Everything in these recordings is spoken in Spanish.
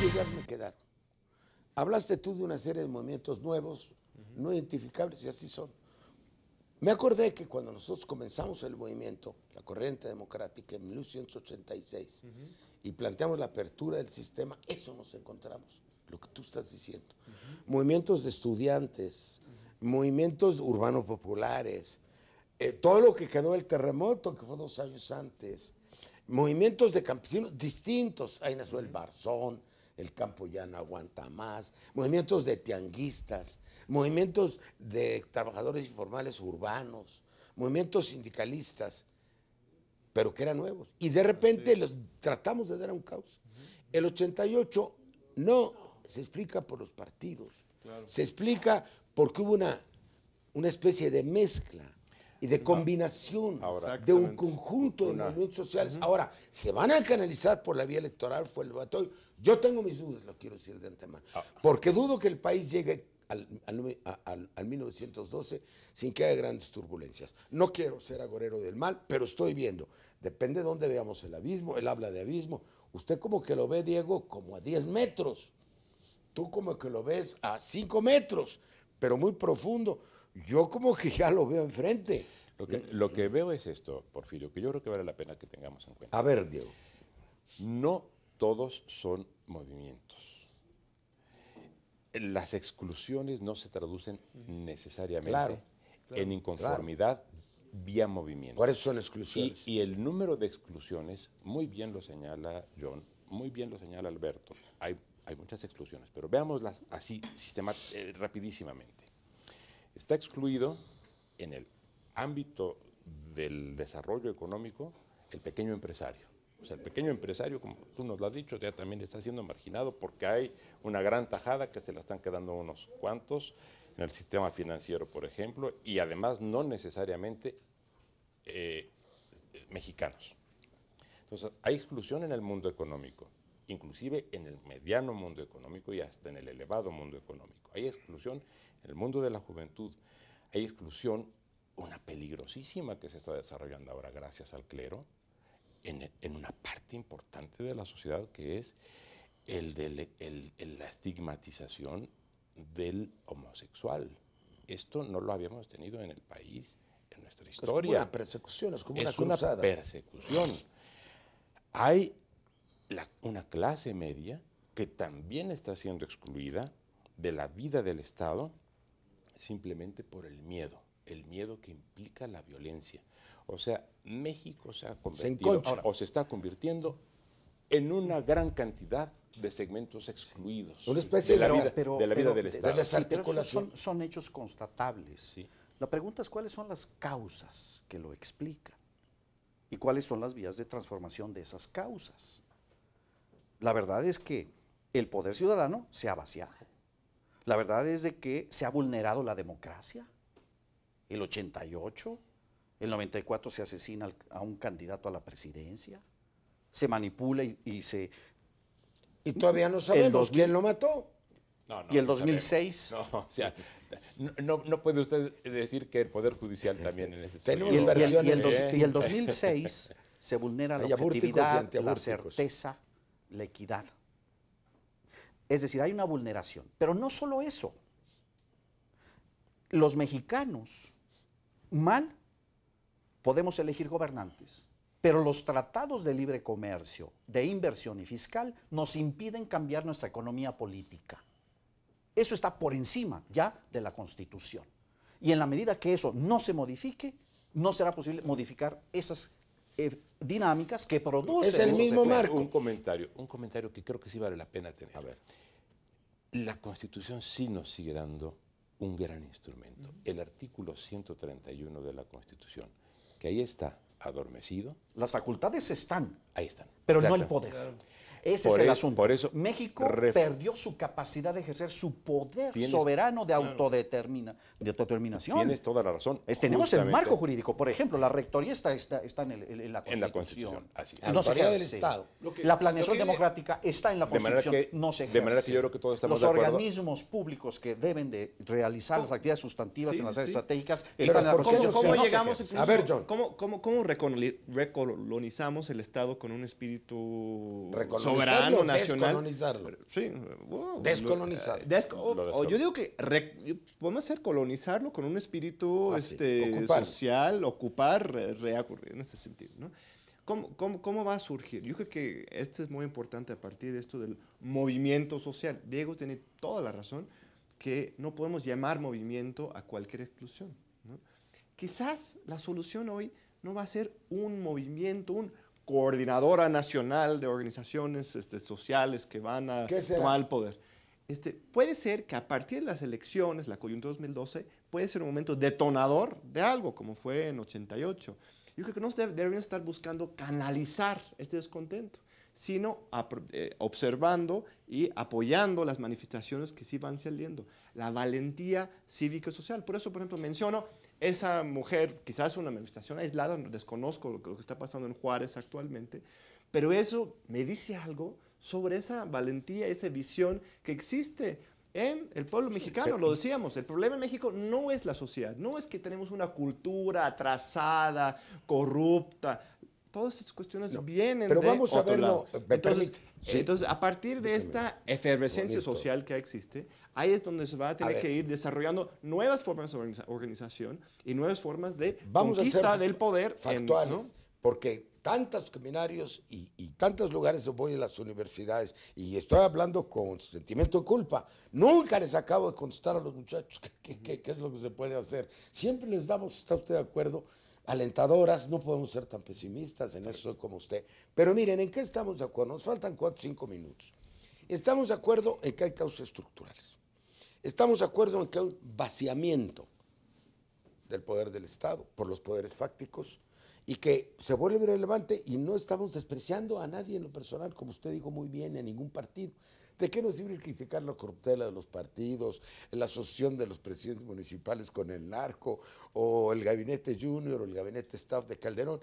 ideas me quedaron. Hablaste tú de una serie de movimientos nuevos, no identificables, y así son. Me acordé que cuando nosotros comenzamos el movimiento, la corriente democrática, en 1986, y planteamos la apertura del sistema, eso nos encontramos, lo que tú estás diciendo. Movimientos de estudiantes, movimientos urbanos populares, todo lo que quedó del terremoto, que fue 2 años antes, movimientos de campesinos distintos, ahí nació el Barzón, el campo ya no aguanta más, movimientos de tianguistas, movimientos de trabajadores informales urbanos, movimientos sindicalistas, pero que eran nuevos. Y de repente los tratamos de dar a un caos. El 88 no se explica por los partidos, se explica porque hubo una especie de mezcla y de combinación de un conjunto de movimientos sociales. Ahora, ¿se van a canalizar por la vía electoral? Fue el debate. Yo tengo mis dudas, lo quiero decir de antemano, porque dudo que el país llegue al 1912 sin que haya grandes turbulencias. No quiero ser agorero del mal, pero estoy viendo, depende de dónde veamos el abismo. Él habla de abismo, usted como que lo ve, Diego, como a 10 metros, tú como que lo ves a 5 metros, pero muy profundo. Yo como que ya lo veo enfrente. Lo que veo es esto, Porfirio, que yo creo que vale la pena que tengamos en cuenta. A ver, Diego. No todos son movimientos. Las exclusiones no se traducen necesariamente en inconformidad vía movimiento. Por eso son exclusiones. Y el número de exclusiones, muy bien lo señala John, muy bien lo señala Alberto. Hay muchas exclusiones, pero veámoslas así rapidísimamente. Está excluido en el ámbito del desarrollo económico el pequeño empresario. O sea, el pequeño empresario, como tú nos lo has dicho, ya también está siendo marginado porque hay una gran tajada que se la están quedando unos cuantos en el sistema financiero, por ejemplo, y además no necesariamente mexicanos. Entonces, hay exclusión en el mundo económico, inclusive en el mediano mundo económico y hasta en el elevado mundo económico. Hay exclusión en el mundo de la juventud, hay exclusión, una peligrosísima que se está desarrollando ahora gracias al clero, en una parte importante de la sociedad, que es la estigmatización del homosexual. Esto no lo habíamos tenido en el país, en nuestra historia. Es como una persecución, es como una cruzada. Es una persecución. Hay una clase media que también está siendo excluida de la vida del Estado simplemente por el miedo que implica la violencia. O sea, México se ha convertido, o se está convirtiendo en una gran cantidad de segmentos excluidos una especie de la vida del Estado. Pero son hechos constatables. Sí. La pregunta es cuáles son las causas que lo explican y cuáles son las vías de transformación de esas causas. La verdad es que el poder ciudadano se ha vaciado. La verdad es de que se ha vulnerado la democracia. El 88, el 94 se asesina a un candidato a la presidencia, se manipula y se... Y todavía no sabemos quién lo mató. Y el 2006... O sea, no puede usted decir que el Poder Judicial también en ese sentido. Y el 2006 se vulnera la objetividad, la certeza, la equidad. Es decir, hay una vulneración. Pero no solo eso. Los mexicanos, mal, podemos elegir gobernantes, pero los tratados de libre comercio, de inversión y fiscal nos impiden cambiar nuestra economía política. Eso está por encima ya de la Constitución. Y en la medida que eso no se modifique, no será posible modificar esas dinámicas que producen. Es el mismo marco. Un comentario que creo que sí vale la pena tener. A ver, la Constitución sí nos sigue dando un gran instrumento. El artículo 131 de la Constitución, que ahí está adormecido. Las facultades están. Ahí están. Pero no el poder. Claro. Ese es el asunto. Por eso, México perdió su capacidad de ejercer su poder soberano de autodeterminación. Tienes toda la razón. Tenemos el marco jurídico. Por ejemplo, la rectoría está en la Constitución. En la Constitución, así es. No se ejerce. Del Estado. La planeación democrática está en la Constitución. No se ejerce. De manera que yo creo que todos estamos de acuerdo. Los organismos públicos que deben de realizar las actividades sustantivas en las áreas estratégicas están en la Constitución. ¿Cómo llegamos incluso, a ver, John. ¿Cómo recolonizamos el Estado con un espíritu ¿Colonizarlo soberano, o nacional. descolonizarlo? Sí. Descolonizarlo. Yo digo que podemos hacer colonizarlo con un espíritu sí, ocuparlo. social, ocupar, en ese sentido, ¿no? ¿Cómo va a surgir? Yo creo que esto es muy importante a partir de esto del movimiento social. Diego tiene toda la razón que no podemos llamar movimiento a cualquier exclusión, ¿no? Quizás la solución hoy no va a ser un movimiento, un coordinadora nacional de organizaciones sociales que van a tomar el poder. Puede ser que a partir de las elecciones, la coyuntura 2012, puede ser un momento detonador de algo, como fue en 88. Yo creo que no deberíamos estar buscando canalizar este descontento, sino observando y apoyando las manifestaciones que sí van saliendo. La valentía cívico-social. Por eso, por ejemplo, menciono esa mujer, quizás una manifestación aislada, desconozco lo que está pasando en Juárez actualmente, pero eso me dice algo sobre esa valentía, esa visión que existe en el pueblo mexicano. Lo decíamos, el problema en México no es la sociedad, no es que tenemos una cultura atrasada, corrupta. Todas estas cuestiones vienen pero de vamos a otro verlo. lado. Entonces, a partir de esta efervescencia bonito. social que existe, ahí es donde se va a tener que ir desarrollando nuevas formas de organización y nuevas formas de conquista del poder. Factuales, ¿no? porque tantos seminarios y tantos lugares voy a las universidades y estoy hablando con sentimiento de culpa. Nunca les acabo de contestar a los muchachos qué es lo que se puede hacer. Siempre les damos, ¿está usted de acuerdo?, alentadoras. No podemos ser tan pesimistas, en eso soy como usted. Pero miren, ¿en qué estamos de acuerdo? Nos faltan 4 o 5 minutos. Estamos de acuerdo en que hay causas estructurales. Estamos de acuerdo en que hay un vaciamiento del poder del Estado por los poderes fácticos y que se vuelve relevante, y no estamos despreciando a nadie en lo personal, como usted dijo muy bien, en ningún partido. ¿De qué nos sirve criticar la corruptela de los partidos, la asociación de los presidentes municipales con el narco, o el gabinete junior, o el gabinete staff de Calderón?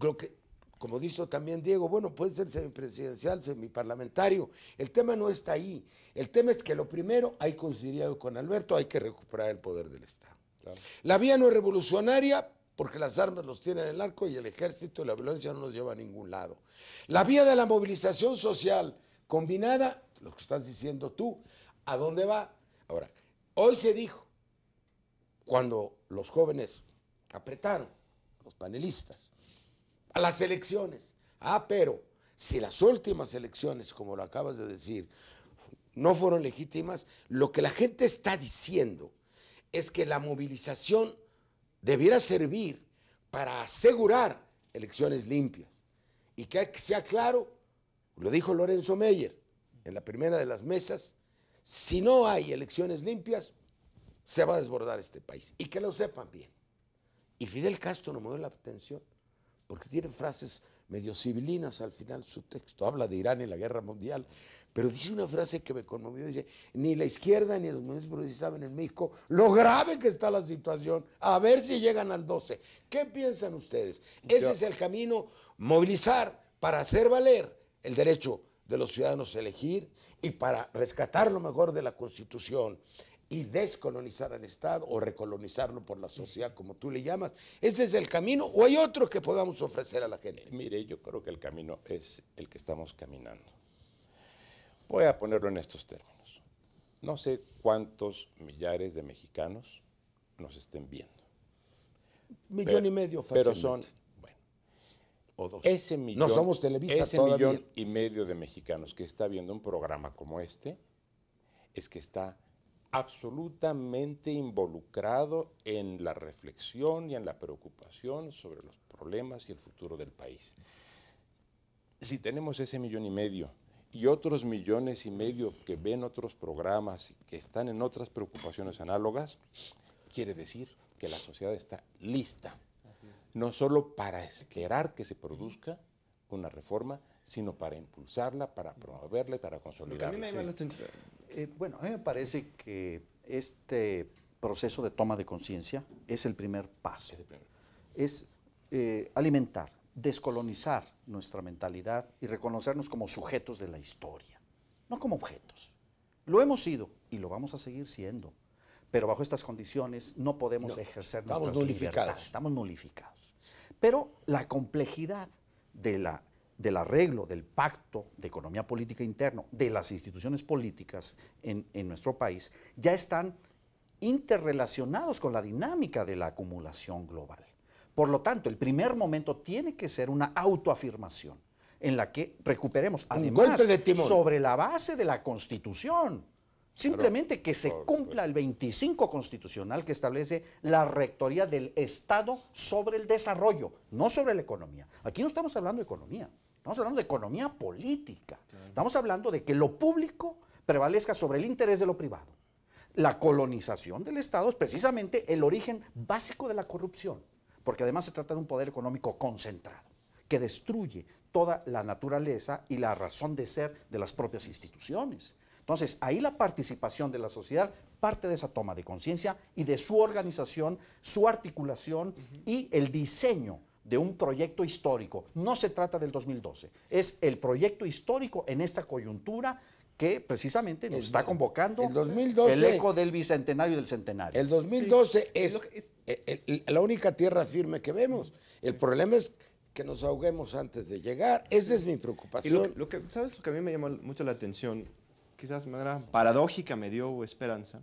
Creo que, como dijo también Diego, bueno, puede ser semipresidencial, semiparlamentario. El tema no está ahí. El tema es que lo primero, hay coincidido con Alberto, hay que recuperar el poder del Estado. Claro. La vía no es revolucionaria, porque las armas los tienen el narco y el ejército, y la violencia no nos lleva a ningún lado. La vía de la movilización social combinada, lo que estás diciendo tú, ¿a dónde va? Ahora, hoy se dijo, cuando los jóvenes apretaron, los panelistas, a las elecciones, pero si las últimas elecciones, como lo acabas de decir, no fueron legítimas, lo que la gente está diciendo es que la movilización debiera servir para asegurar elecciones limpias. Y que sea claro, lo dijo Lorenzo Meyer en la primera de las mesas, si no hay elecciones limpias, se va a desbordar este país. Y que lo sepan bien. Y Fidel Castro no me dio la atención, porque tiene frases medio civilinas al final de su texto. Habla de Irán y la guerra mundial, pero dice una frase que me conmovió. Dice, ni la izquierda ni los movimientos progresistas saben en México lo grave que está la situación. A ver si llegan al 12. ¿Qué piensan ustedes? Ese es el camino, movilizar para hacer valer el derecho de los ciudadanos a elegir y para rescatar lo mejor de la Constitución y descolonizar al Estado o recolonizarlo por la sociedad, como tú le llamas. ¿Ese es el camino o hay otro que podamos ofrecer a la gente? Mire, yo creo que el camino es el que estamos caminando. Voy a ponerlo en estos términos. No sé cuántos millares de mexicanos nos estén viendo. 1,5 millones fácilmente. Pero son, bueno, o 2. Ese millón, no somos Televisa ese todavía. 1,5 millones de mexicanos que está viendo un programa como este, es que está absolutamente involucrado en la reflexión y en la preocupación sobre los problemas y el futuro del país. Si tenemos ese 1,5 millones y otros 1,5 millones que ven otros programas y que están en otras preocupaciones análogas, quiere decir que la sociedad está lista, no solo para esperar que se produzca una reforma, sino para impulsarla, para promoverla y para consolidarla. Bueno, a mí me parece que este proceso de toma de conciencia es el primer paso. Es alimentar, descolonizar nuestra mentalidad y reconocernos como sujetos de la historia, no como objetos. Lo hemos sido y lo vamos a seguir siendo, pero bajo estas condiciones no podemos ejercer nuestras libertades. Estamos nulificados. Pero la complejidad de la del arreglo del pacto de economía política interno de las instituciones políticas en nuestro país ya están interrelacionados con la dinámica de la acumulación global. Por lo tanto, el primer momento tiene que ser una autoafirmación en la que recuperemos, además, golpe de timón sobre la base de la Constitución. Simplemente que se cumpla el 25 constitucional que establece la rectoría del Estado sobre el desarrollo, no sobre la economía. Aquí no estamos hablando de economía, estamos hablando de economía política. Estamos hablando de que lo público prevalezca sobre el interés de lo privado. La colonización del Estado es precisamente el origen básico de la corrupción, porque además se trata de un poder económico concentrado, que destruye toda la naturaleza y la razón de ser de las propias instituciones. Entonces, ahí la participación de la sociedad parte de esa toma de conciencia y de su organización, su articulación y el diseño de un proyecto histórico. No se trata del 2012, es el proyecto histórico en esta coyuntura que precisamente nos está convocando el 2012, el eco del bicentenario y del centenario. El 2012 es la única tierra firme que vemos. El problema es que nos ahoguemos antes de llegar. Esa es mi preocupación. Y ¿sabes lo que a mí me llamó mucho la atención? Quizás de manera paradójica me dio esperanza,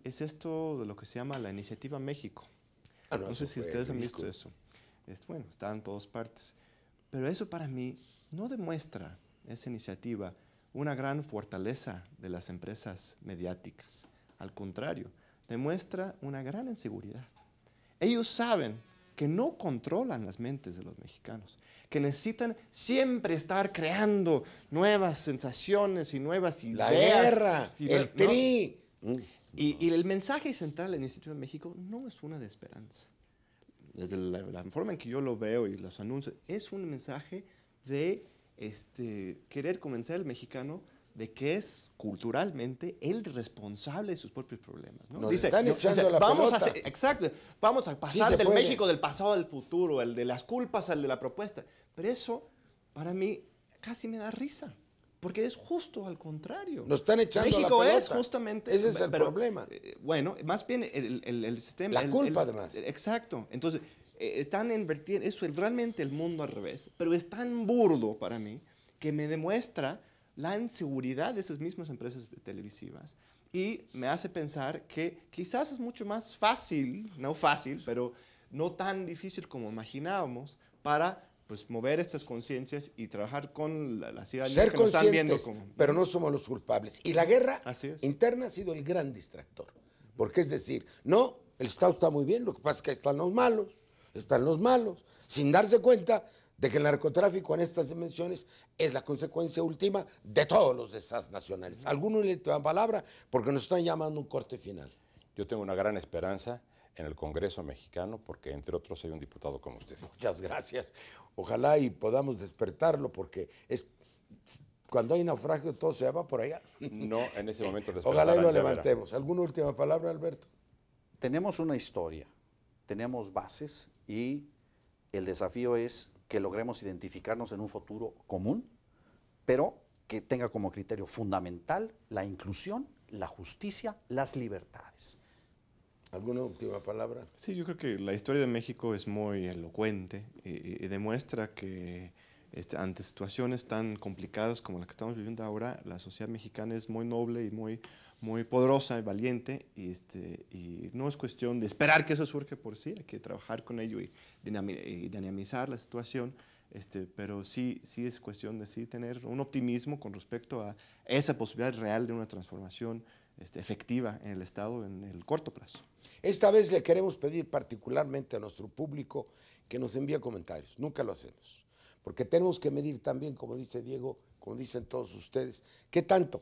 es esto de lo que se llama la Iniciativa México. No sé si ustedes han visto eso. Bueno, está en todas partes. Pero eso para mí no demuestra, esa iniciativa, una gran fortaleza de las empresas mediáticas. Al contrario, demuestra una gran inseguridad. Ellos saben que no controlan las mentes de los mexicanos, que necesitan siempre estar creando nuevas sensaciones y nuevas ideas. La guerra, el TRI. Y el mensaje central de la Iniciativa de México no es una de esperanza. Desde la forma en que yo lo veo y los anuncios, es un mensaje de querer convencer al mexicano de que es culturalmente el responsable de sus propios problemas, ¿no? Dice, vamos a pasar del México del pasado al futuro, el de las culpas al de la propuesta. Pero eso, para mí, casi me da risa, porque es justo al contrario. Nos están echando México la pelota. Es justamente... Ese es el problema. Bueno, más bien el sistema... La culpa, además. Exacto. Entonces, están invirtiendo... Eso es realmente el mundo al revés, pero es tan burdo para mí que me demuestra la inseguridad de esas mismas empresas televisivas y me hace pensar que quizás es mucho más fácil, no fácil, pero no tan difícil como imaginábamos para mover estas conciencias y trabajar con la ciudadanía que nos están viendo como... pero no somos los culpables. Y la guerra interna ha sido el gran distractor. Porque es decir, no, el Estado está muy bien, lo que pasa es que están los malos, sin darse cuenta de que el narcotráfico en estas dimensiones es la consecuencia última de todos los desastres nacionales. Algunos le dan palabra porque nos están llamando un corte final. Yo tengo una gran esperanza en el Congreso mexicano porque, entre otros, hay un diputado como usted. Muchas gracias. Ojalá y podamos despertarlo porque cuando hay naufragio todo se va por allá. No, en ese momento ojalá y lo levantemos. ¿Alguna última palabra, Alberto? Tenemos una historia, tenemos bases y el desafío es que logremos identificarnos en un futuro común, pero que tenga como criterio fundamental la inclusión, la justicia, las libertades. ¿Alguna última palabra? Sí, yo creo que la historia de México es muy elocuente y demuestra que ante situaciones tan complicadas como la que estamos viviendo ahora, la sociedad mexicana es muy noble y muy poderosa y valiente y no es cuestión de esperar que eso surja por sí, hay que trabajar con ello y dinamizar la situación, pero sí es cuestión de tener un optimismo con respecto a esa posibilidad real de una transformación efectiva en el Estado en el corto plazo. Esta vez le queremos pedir particularmente a nuestro público que nos envíe comentarios, nunca lo hacemos, porque tenemos que medir también, como dice Diego, como dicen todos ustedes, qué tanto,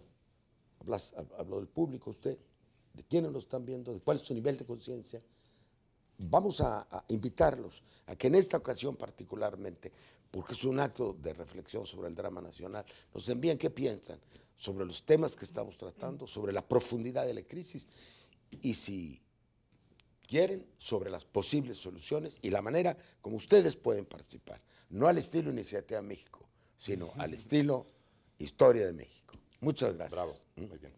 hablo del público usted, de quiénes lo están viendo, de cuál es su nivel de conciencia. Vamos a invitarlos a que en esta ocasión particularmente, porque es un acto de reflexión sobre el drama nacional, nos envíen qué piensan sobre los temas que estamos tratando, sobre la profundidad de la crisis y si quieren, sobre las posibles soluciones y la manera como ustedes pueden participar. No al estilo Iniciativa México, sino al estilo Historia de México. Muchas gracias. Bravo, muy bien.